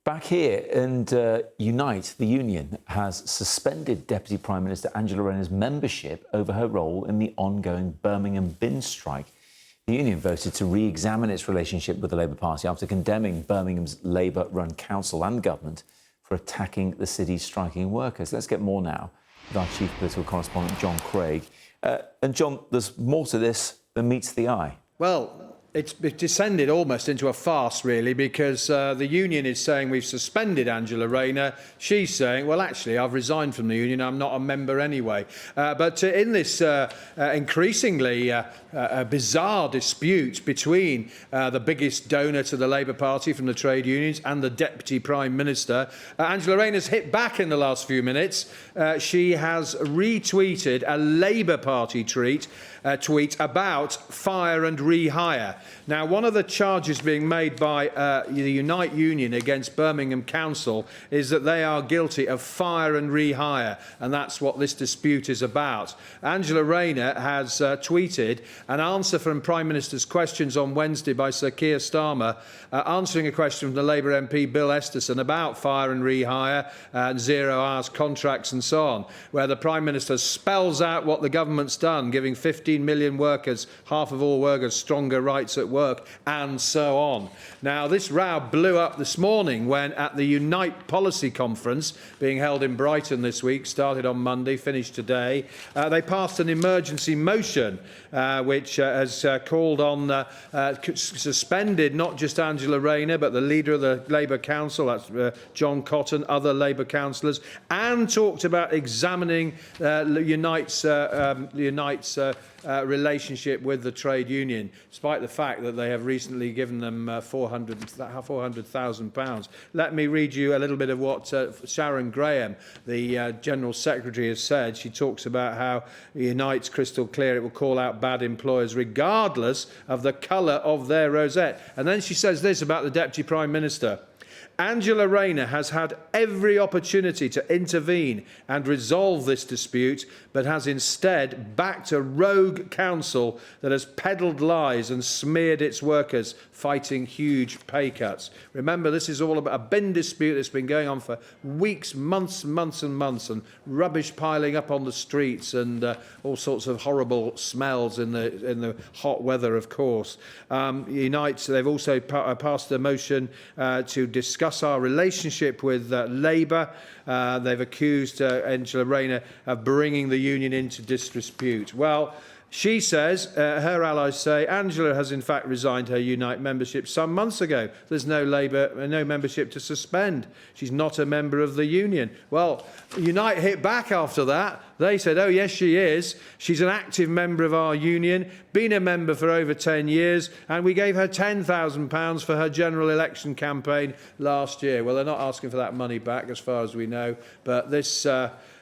Back here, and Unite, the union, has suspended Deputy Prime Minister Angela Rayner's membership over her role in the ongoing Birmingham bin strike. The union voted to re-examine its relationship with the Labour Party after condemning Birmingham's Labour-run council and government for attacking the city's striking workers. Let's get more now with our chief political correspondent, John Craig. And John, there's more to this than meets the eye. Well, it's descended almost into a farce, really, because the union is saying we've suspended Angela Rayner. She's saying, well, actually, I've resigned from the union. I'm not a member anyway. But in this increasingly bizarre dispute between the biggest donor to the Labour Party from the trade unions and the Deputy Prime Minister, Angela Rayner's hit back in the last few minutes. She has retweeted a Labour Party tweet about fire and rehire. Now, one of the charges being made by the Unite Union against Birmingham Council is that they are guilty of fire and rehire, and that's what this dispute is about. Angela Rayner has tweeted an answer from Prime Minister's questions on Wednesday by Sir Keir Starmer, answering a question from the Labour MP Bill Esterson about fire and rehire and 0 hours contracts and so on, where the Prime Minister spells out what the government's done, giving 15 million workers, half of all workers, stronger rights at work, and so on. Now, this row blew up this morning when, at the Unite Policy Conference being held in Brighton this week, started on Monday, finished today, they passed an emergency motion which has called on suspended not just Angela Rayner, but the leader of the Labour Council, that's John Cotton, other Labour councillors, and talked about examining Unite's relationship with the trade union, despite the fact that they have recently given them £400,000. Let me read you a little bit of what Sharon Graham, the General Secretary, has said. She talks about how Unite's crystal clear it will call out bad employers regardless of the colour of their rosette. And then she says this about the Deputy Prime Minister. Angela Rayner has had every opportunity to intervene and resolve this dispute, but has instead backed a rogue council that has peddled lies and smeared its workers, fighting huge pay cuts. Remember, this is all about a bin dispute that's been going on for weeks, months and months, and rubbish piling up on the streets and all sorts of horrible smells in the hot weather, of course. Unite, they've also passed a motion to discuss our relationship with Labour. They've accused Angela Rayner of bringing the union into disrepute. Well, she says, her allies say, Angela has in fact resigned her Unite membership some months ago. There's no membership to suspend. She's not a member of the union. Well, Unite hit back after that. They said, oh, yes, she is. She's an active member of our union, been a member for over 10 years, and we gave her £10,000 for her general election campaign last year. Well, they're not asking for that money back, as far as we know, but this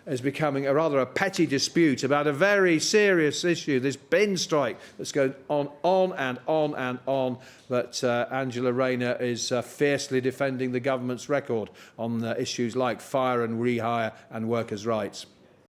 is becoming a petty dispute about a very serious issue, this bin strike that's going on and on and on. But Angela Rayner is fiercely defending the government's record on issues like fire and rehire and workers' rights.